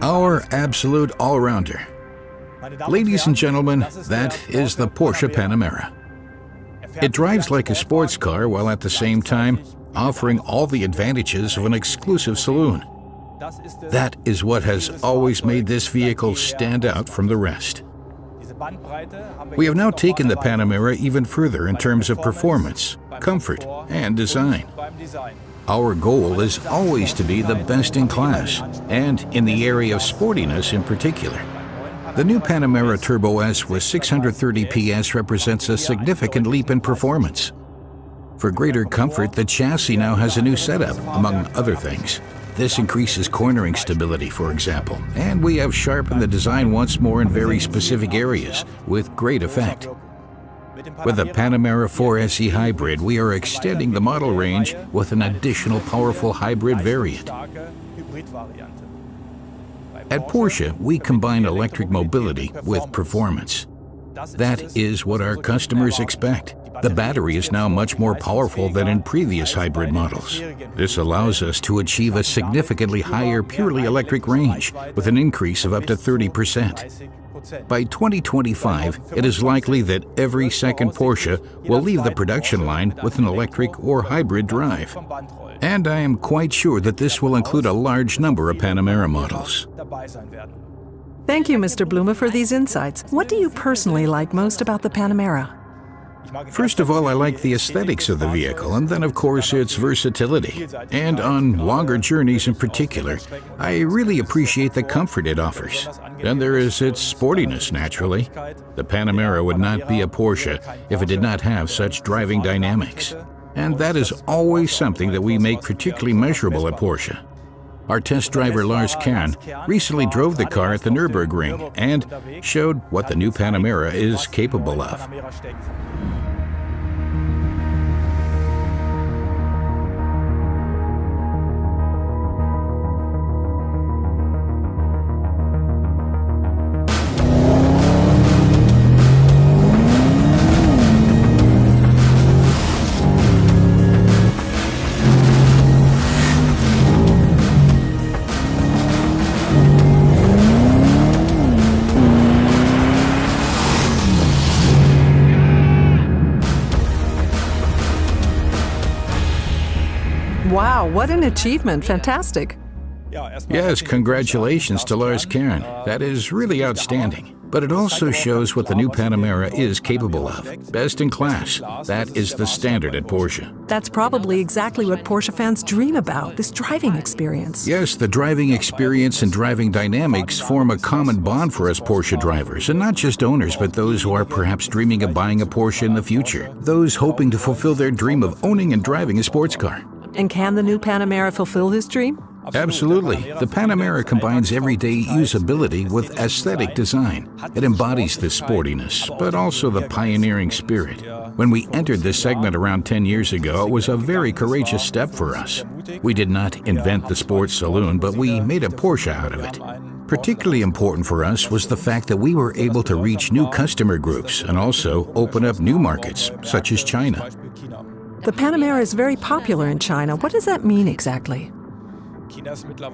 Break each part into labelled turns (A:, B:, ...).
A: Our absolute all-rounder. Ladies and gentlemen, that is the Porsche Panamera. It drives like a sports car while at the same time offering all the advantages of an exclusive saloon. That is what has always made this vehicle stand out from the rest. We have now taken the Panamera even further in terms of performance, comfort, and design. Our goal is always to be the best in class, and in the area of sportiness in particular. The new Panamera Turbo S with 630 PS represents a significant leap in performance. For greater comfort, the chassis now has a new setup, among other things. This increases cornering stability, for example, and we have sharpened the design once more in very specific areas, with great effect. With the Panamera 4S E-Hybrid, we are extending the model range with an additional powerful hybrid variant. At Porsche, we combine electric mobility with performance. That is what our customers expect. The battery is now much more powerful than in previous hybrid models. This allows us to achieve a significantly higher purely electric range with an increase of up to 30%. By 2025, it is likely that every second Porsche will leave the production line with an electric or hybrid drive. And I am quite sure that this will include a large number of Panamera models.
B: Thank you, Mr. Blume, for these insights. What do you personally like most about the Panamera?
A: First of all, I like the aesthetics of the vehicle, and then of course its versatility. And on longer journeys in particular, I really appreciate the comfort it offers. Then there is its sportiness, naturally. The Panamera would not be a Porsche if it did not have such driving dynamics. And that is always something that we make particularly measurable at Porsche. Our test driver Lars Kern recently drove the car at the Nürburgring and showed what the new Panamera is capable of.
B: Wow, what an achievement. Fantastic.
A: Yes, congratulations to Lars Kern. That is really outstanding. But it also shows what the new Panamera is capable of. Best in class. That is the standard at Porsche.
B: That's probably exactly what Porsche fans dream about, this driving experience.
A: Yes, the driving experience and driving dynamics form a common bond for us Porsche drivers, and not just owners, but those who are perhaps dreaming of buying a Porsche in the future. Those hoping to fulfill their dream of owning and driving a sports car.
B: And can the new Panamera fulfill this dream?
A: Absolutely. The Panamera combines everyday usability with aesthetic design. It embodies the sportiness, but also the pioneering spirit. When we entered this segment around 10 years ago, it was a very courageous step for us. We did not invent the sports saloon, but we made a Porsche out of it. Particularly important for us was the fact that we were able to reach new customer groups and also open up new markets, such as China.
B: The Panamera is very popular in China. What does that mean exactly?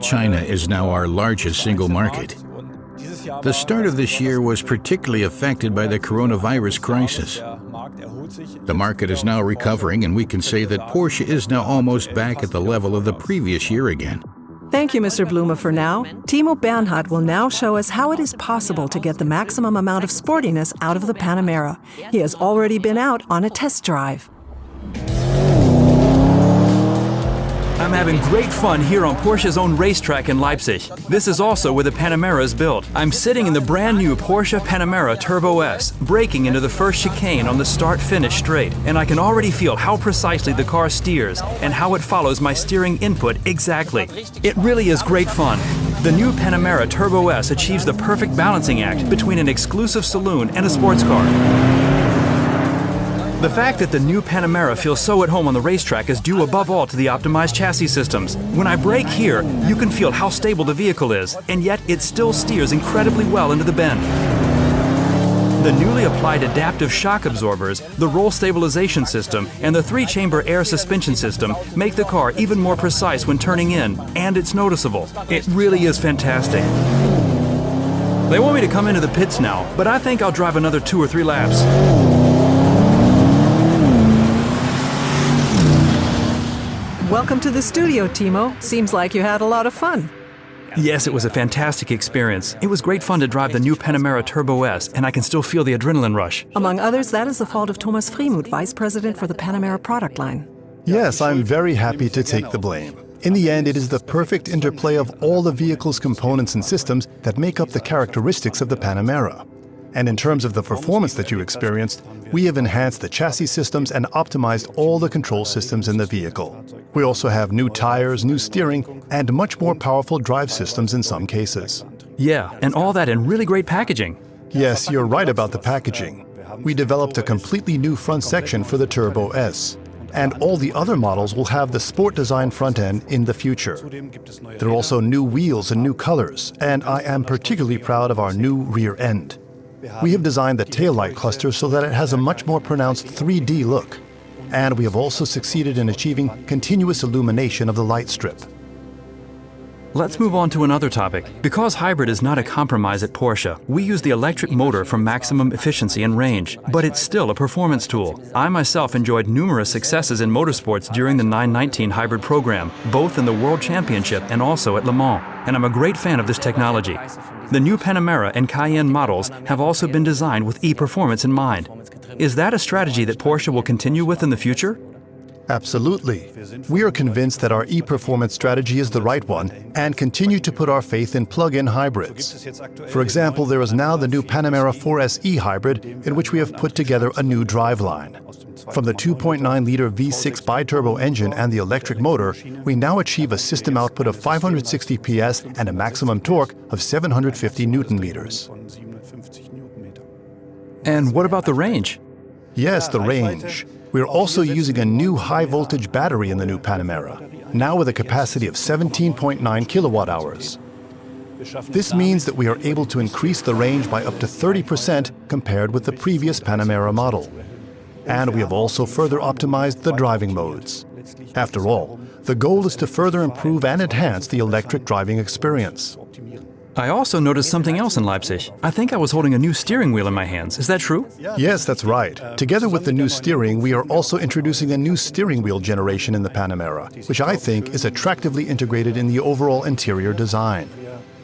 A: China is now our largest single market. The start of this year was particularly affected by the coronavirus crisis. The market is now recovering, and we can say that Porsche is now almost back at the level of the previous year again.
B: Thank you, Mr. Blume, for now. Timo Bernhard will now show us how it is possible to get the maximum amount of sportiness out of the Panamera. He has already been out on a test drive.
C: I'm having great fun here on Porsche's own racetrack in Leipzig. This is also where the Panamera is built. I'm sitting in the brand new Porsche Panamera Turbo S, braking into the first chicane on the start-finish straight, and I can already feel how precisely the car steers and how it follows my steering input exactly. It really is great fun. The new Panamera Turbo S achieves the perfect balancing act between an exclusive saloon and a sports car. The fact that the new Panamera feels so at home on the racetrack is due above all to the optimized chassis systems. When I brake here, you can feel how stable the vehicle is, and yet it still steers incredibly well into the bend. The newly applied adaptive shock absorbers, the roll stabilization system, and the 3-chamber air suspension system make the car even more precise when turning in, and it's noticeable. It really is fantastic. They want me to come into the pits now, but I think I'll drive another 2 or 3 laps.
B: Welcome to the studio, Timo. Seems like you had a lot of fun.
C: Yes, it was a fantastic experience. It was great fun to drive the new Panamera Turbo S, and I can still feel the adrenaline rush.
B: Among others, that is the fault of Thomas Freemuth, Vice President for the Panamera product line.
D: Yes, I'm very happy to take the blame. In the end, it is the perfect interplay of all the vehicle's components and systems that make up the characteristics of the Panamera. And in terms of the performance that you experienced, we have enhanced the chassis systems and optimized all the control systems in the vehicle. We also have new tires, new steering, and much more powerful drive systems in some cases.
C: Yeah, and all that in really great packaging.
D: Yes, you're right about the packaging. We developed a completely new front section for the Turbo S. And all the other models will have the sport design front end in the future. There are also new wheels and new colors, and I am particularly proud of our new rear end. We have designed the taillight cluster so that it has a much more pronounced 3D look. And we have also succeeded in achieving continuous illumination of the light strip.
C: Let's move on to another topic. Because hybrid is not a compromise at Porsche, we use the electric motor for maximum efficiency and range, but it's still a performance tool. I myself enjoyed numerous successes in motorsports during the 919 hybrid program, both in the World Championship and also at Le Mans, and I'm a great fan of this technology. The new Panamera and Cayenne models have also been designed with e-performance in mind. Is that a strategy that Porsche will continue with in the future?
D: Absolutely. We are convinced that our e-performance strategy is the right one and continue to put our faith in plug-in hybrids. For example, there is now the new Panamera 4S E-Hybrid, in which we have put together a new driveline. From the 2.9-liter V6 bi-turbo engine and the electric motor, we now achieve a system output of 560 PS and a maximum torque of 750 Newton-meters.
C: And what about the range?
D: Yes, the range. We are also using a new high-voltage battery in the new Panamera, now with a capacity of 17.9 kilowatt-hours. This means that we are able to increase the range by up to 30% compared with the previous Panamera model. And we have also further optimized the driving modes. After all, the goal is to further improve and enhance the electric driving experience.
C: I also noticed something else in Leipzig. I think I was holding a new steering wheel in my hands. Is that true?
D: Yes, that's right. Together with the new steering, we are also introducing a new steering wheel generation in the Panamera, which I think is attractively integrated in the overall interior design.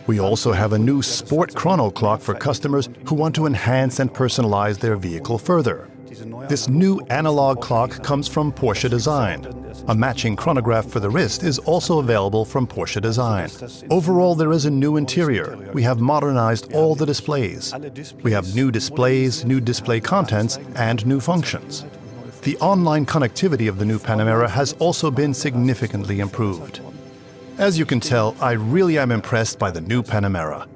D: We also have a new sport chrono clock for customers who want to enhance and personalize their vehicle further. This new analog clock comes from Porsche Design. A matching chronograph for the wrist is also available from Porsche Design. Overall, there is a new interior. We have modernized all the displays. We have new displays, new display contents, and new functions. The online connectivity of the new Panamera has also been significantly improved. As you can tell, I really am impressed by the new Panamera.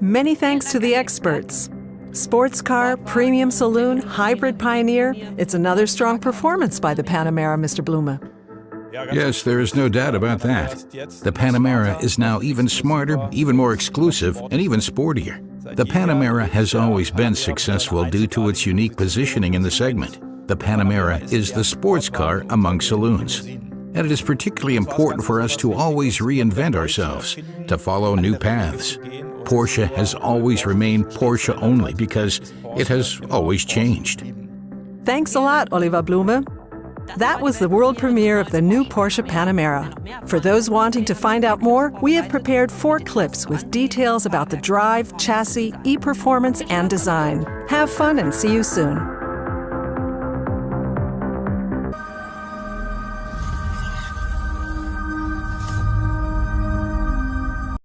B: Many thanks to the experts. Sports car, premium saloon, hybrid pioneer. It's another strong performance by the Panamera, Mr. Blume.
A: Yes, there is no doubt about that. The Panamera is now even smarter, even more exclusive, and even sportier. The Panamera has always been successful due to its unique positioning in the segment. The Panamera is the sports car among saloons. And it is particularly important for us to always reinvent ourselves, to follow new paths. Porsche has always remained Porsche only because it has always changed.
B: Thanks a lot, Oliver Blume. That was the world premiere of the new Porsche Panamera. For those wanting to find out more, we have prepared 4 clips with details about the drive, chassis, e-performance, and design. Have fun and see you soon.